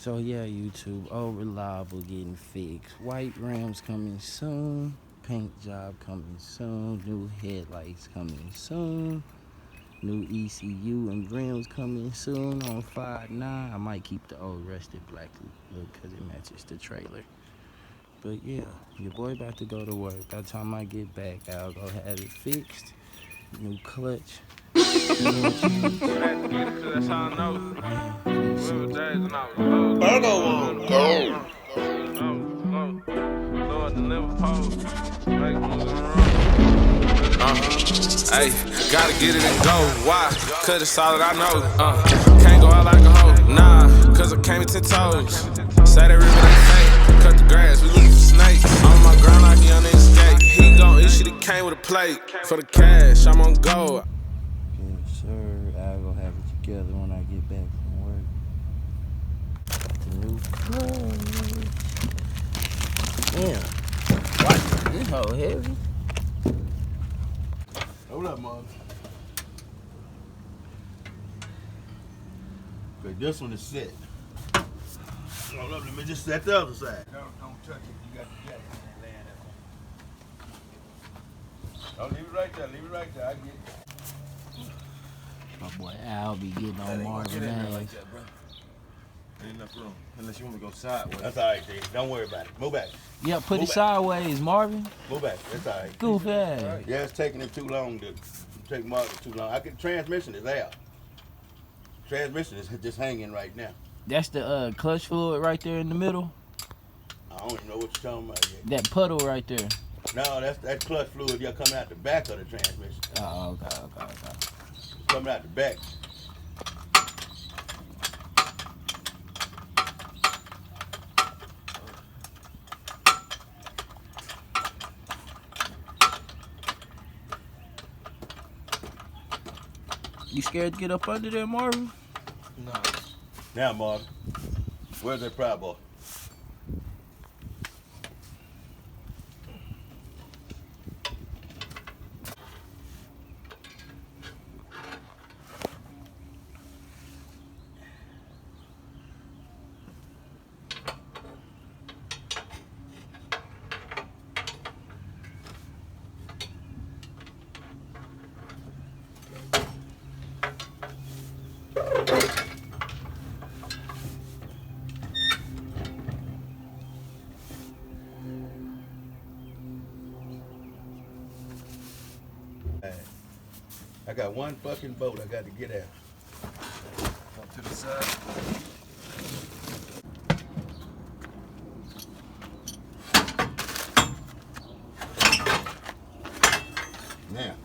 So yeah, YouTube, reliable getting fixed. White rims coming soon. Paint job coming soon. New headlights coming soon. New ECU and rims coming soon on 5.9. I might keep the old rusted black look because it matches the trailer. But yeah, your boy about to go to work. By the time I get back, I'll go have it fixed. New clutch. That's how I know. Real days and I was low. Lord, the Liverpool. Make moves Hey, gotta get it and go. Why? Cause it's solid, I know. Can't go out like a hoe. Nah, cause I came in 10 toes. Say that river ain't fake. Cut the grass, we looking for snakes. On my ground like he on the escape. He gon' issue the came with a plate. For the cash, I'm on go. Yes, sir. I'll go have it together when I get back from work. The new clutch. Damn. What? This hoe heavy. Hold up, Mom. Okay, this one is set. Hold up, let me just set the other side. Don't touch it. You got the jack in there laying there. Oh, leave it right there. Leave it right there. I get it. My boy Al be getting on Marvin ass. Like that, bro. Ain't enough room. Unless you want me to go sideways. That's all right, Dave. Don't worry about it. Move back. Yeah, put Move it back. sideways, Marvin. Move back. That's all right. Goof ass. Yeah, it's taking him too long to take Marvin too long. Transmission is out. Transmission is just hanging right now. That's the clutch fluid right there in the middle. I don't even know what you're talking about yet. That puddle right there. No, that's clutch fluid. You're coming out the back of the transmission. Oh, okay. Coming out the back. You scared to get up under there, Marvin? No. Now, Marvin, where's that pry bar? I got one fucking boat I got to get out. Up to the side. Now,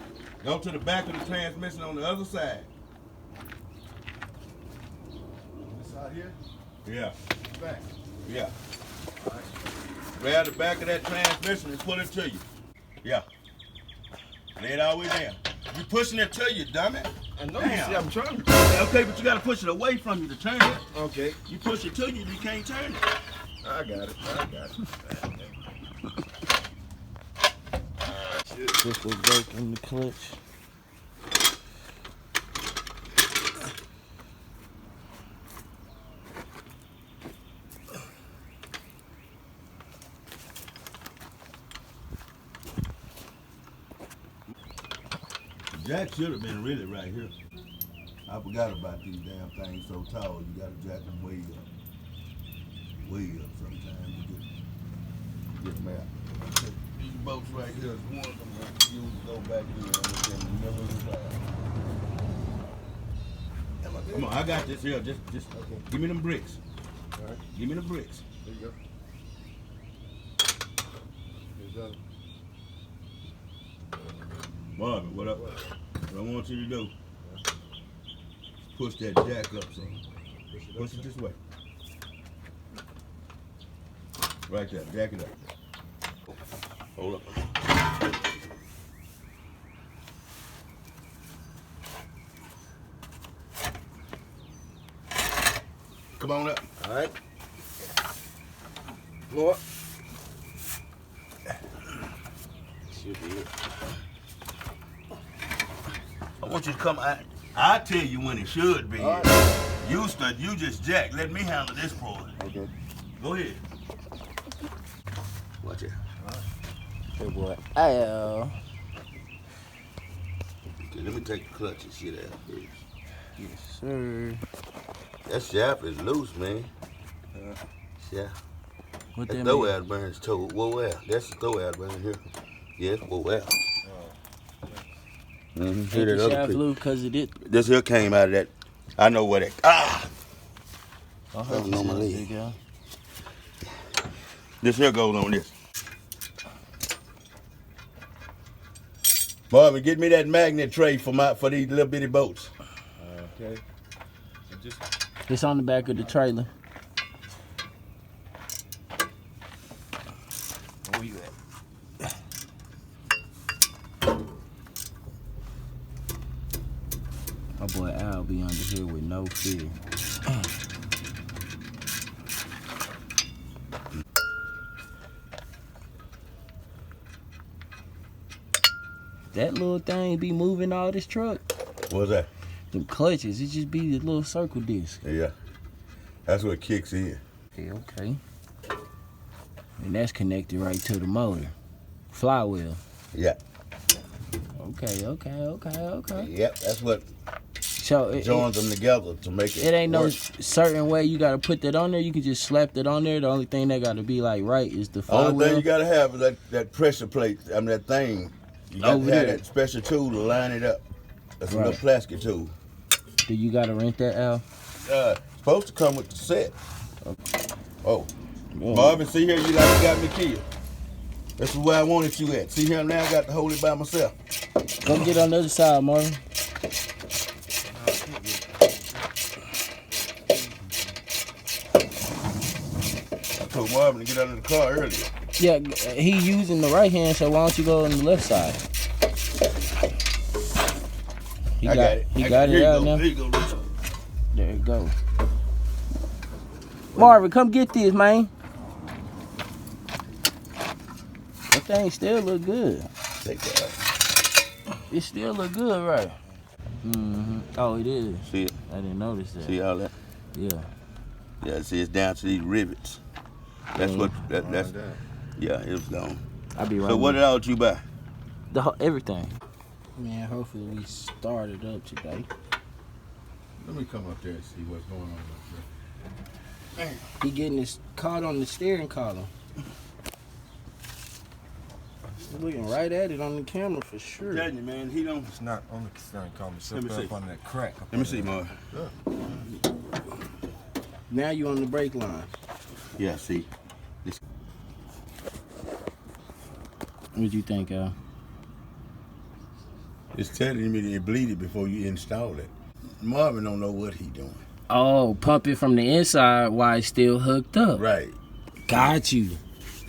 go to the back of the transmission on the other side. This side here? Yeah, Back. yeah. Grab the back of that transmission and pull it to you. Yeah. Lay it all the way down. You pushing it to you, dummy. I know. Damn. See, I'm trying. Okay, but you gotta push it away from you to turn it. Okay. You push it to you, you can't turn it. I got it. This was breaking the clutch. Jack should have been really right here. I forgot about these damn things so tall. You gotta jack them way up. Way up sometimes. You get them out. These boats right here is one of them that you go back in and it's in the middle of the fire. Come on, I got this here. Just okay. Give me them bricks. All right. Give me the bricks. There you go. Here's the other. Marvin, what up? What I want you to do, push that jack up some. Push it this way. Right there, jack it up. Hold up. Come on up. All right. More. Should be it. I want you to come out. I'll tell you when it should be. All right. You just jack. Let me handle this part. Okay. Go ahead. Watch it. Good boy. Ow. Okay, let me take the clutch and shit out first. Yes, sir. That shaft is loose, man. Yeah. What That that throw mean? out burns toe. Whoa out. That's the throw out burn here. Yeah, whoa out. Mm-hmm. Ain't the shaft loose because it did. This here came out of that. I know what it. Ah! I That was on my leg. girl. This here goes on this. Marvin, get me that magnet tray for these little bitty boats. Okay. It's on the back of the trailer. Where you at? My boy Al be under here with no fear. That little thing be moving all this truck. What's that? Them clutches, it just be the little circle disc. Yeah. That's what kicks in. Okay. And that's connected right to the motor. Flywheel. Yeah. Okay. Yep. That's what So joins them together to make it. it ain't no work. certain way you gotta put that on there. You can just slap that on there. The only thing that gotta be like right is the flywheel. Only thing you gotta have is that pressure plate. I mean that thing. You gotta Over have there. that special tool to line it up. That's a Right. little plastic tool. Do you gotta rent that, Al? Supposed to come with the set. Oh. Oh. Marvin, see here, you got me killed. This is where I wanted you at. See here now, I got to hold it by myself. Come get on the other side, Marvin. I told Marvin to get out of the car earlier. Yeah, he using the right hand, so why don't you go on the left side? He I got it. He I got here it you out go. now. There you go, Richard. There it go. Marvin, come get this, man. That thing still look good. Take that out. It still look good, right? Mm-hmm. Oh, it is. See it? I didn't notice that. See all that? Yeah. Yeah, see it's down to these rivets. That's what, that's, yeah, it was gone. I'll be right So what with else you buy? everything. Man, hopefully we started up today. Let me come up there and see what's going on up there. He getting his caught on the steering column. He's looking right at it on the camera for sure. Telling you, man, he don't. It's not on the steering column. It's Let me up see. on that crack. Let me see, Marvin. Now you on the brake line. Yeah, see. What'd you think, Al? It's telling me to bleed it before you install it. Marvin don't know what he doing. Oh, pump it from the inside while it's still hooked up. Right. Got you.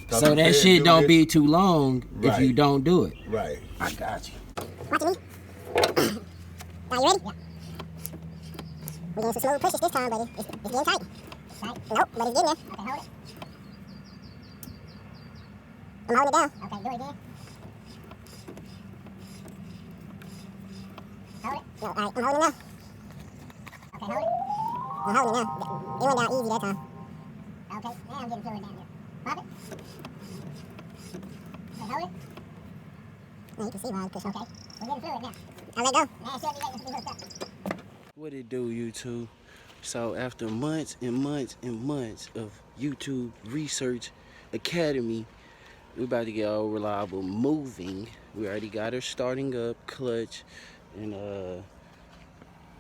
Cause So he that said shit do don't this. be too long if Right. you don't do it. Right. I got you. Watching me. Now you ready? Yeah. We're getting some slow pushes this time, buddy. It's getting tight. Tight? Nope, but it's getting there. Okay, hold it. I'm holding it down. Okay, do it again. Hold it. No, all right, I'm holding it now. Okay, hold it. I'm holding it now. It went down easy that time. Okay, now I'm getting fluid down here. Pop it. Okay, hold it. Now you can see why I'm pushing. Okay, we're getting fluid now. I'll let go. Now it should be ready to be hooked up. What it do, YouTube? So after months and months and months of YouTube Research Academy, we're about to get all reliable moving. We already got her starting up, clutch, and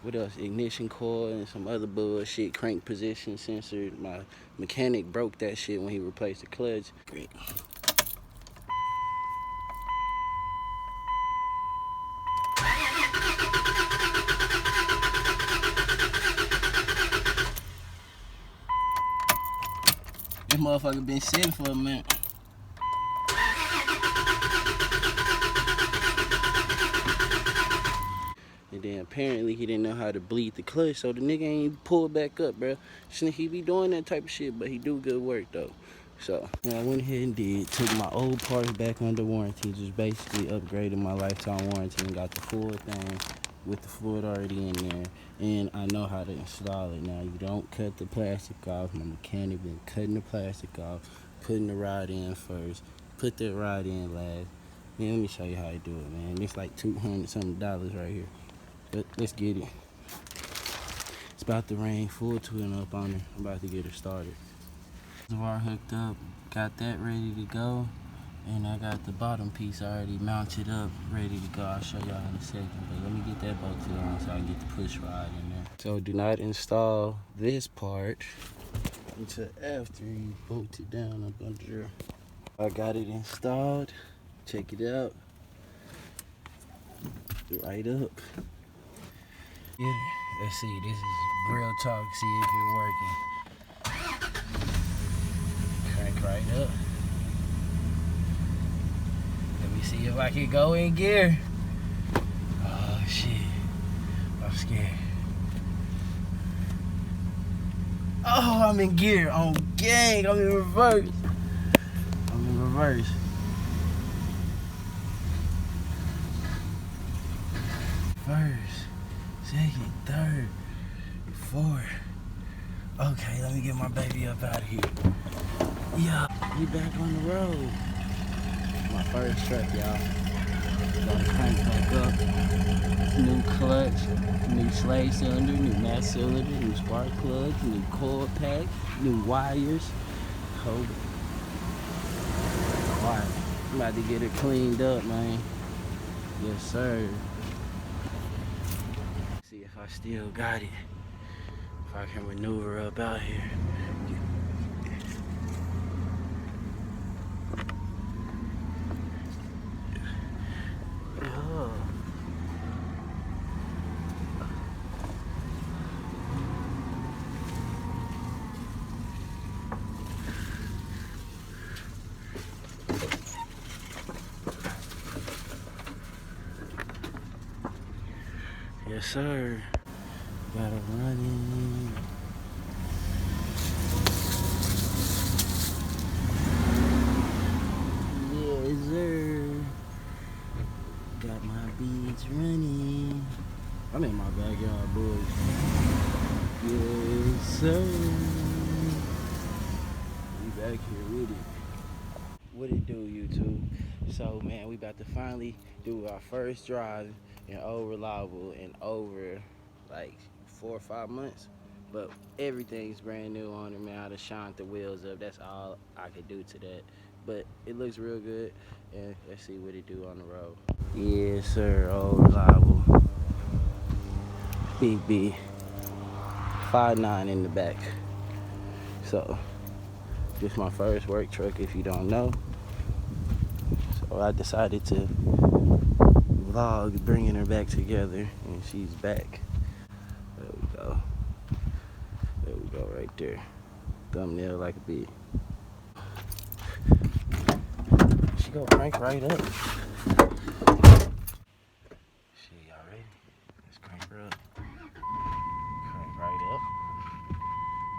what else? Ignition coil and some other bullshit, crank position sensor. My mechanic broke that shit when he replaced the clutch. Great. This motherfucker been sitting for a minute. And then apparently he didn't know how to bleed the clutch, so the nigga ain't pull back up, bro. He be doing that type of shit, but he do good work though. So I went ahead and took my old parts back under warranty, just basically upgraded my lifetime warranty and got the full thing. with the fluid already in there, and I know how to install it. Now, you don't cut the plastic off. My mechanic been cutting the plastic off, putting the rod in first, put the rod in last. Man, let me show you how to do it, man. It's like $200 something right here. But let's get it. It's about to rain, full twin up on her. I'm about to get her started. Reservoir hooked up, got that ready to go. And I got the bottom piece already mounted up, ready to go. I'll show y'all in a second, but let me get that bolted on so I can get the push rod in there. So do not install this part until after you bolt it down up under here. I got it installed. Check it out. Right up. Yeah. Let's see, this is real talk, see if it's working. Crank right up. Let me see if I can go in gear. Oh shit, I'm scared. Oh, I'm in gear, oh gang, I'm in reverse. I'm in reverse. First, second, third, fourth. Okay, let me get my baby up out of here. Yeah, we back on the road. My first truck, y'all. Gonna crank back up. New clutch, new slave cylinder, new mass cylinder, new spark plugs, new coil pack, new wires. Hold it. Alright, I'm about to get it cleaned up, man. Yes, sir. See if I still got it. If I can maneuver up out here. Yes, sir. Got it running. Yes, sir. Got my beads running. I'm in my backyard, boys. Yes, sir. We back here with it. What it do, YouTube? So, man, we about to finally do our first drive in Old Reliable in over like 4 or 5 months. But everything's brand new on it, man. I just shined the wheels up. That's all I could do to that. But it looks real good. And let's see what it do on the road. Yes, sir. Old Reliable. Big B. 5.9 in the back. So, this is my first work truck, if you don't know. So I decided to vlog bringing her back together, and she's back. There we go. There we go, right there. Thumbnail like a bee. She gonna crank right up. Shit, y'all ready? Let's crank her up. Crank right up.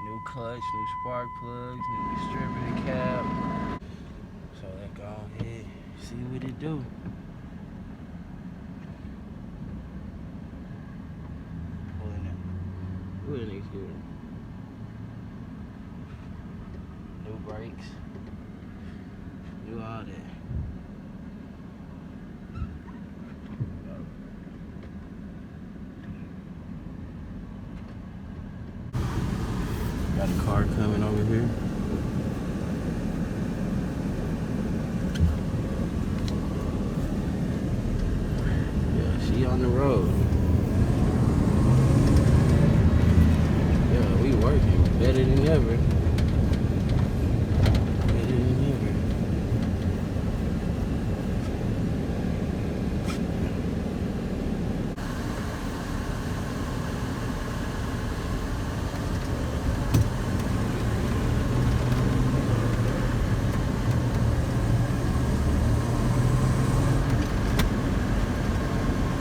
New clutch, new spark plugs, new distributor cap. So let's go ahead, see what it do. Pulling it. What it needs to do? New brakes. Do all that. Got a car coming over here. Yeah, she on the road. Yeah, we working better than ever. Better than ever.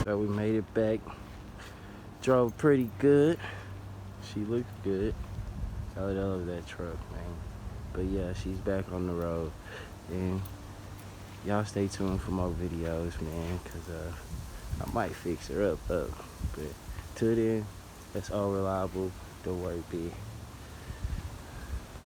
So we made it back. Drove pretty good. She looked good. I love that truck, man. But yeah, she's back on the road. And y'all stay tuned for more videos, man, because I might fix her up. But till then, that's all reliable. Don't worry, big.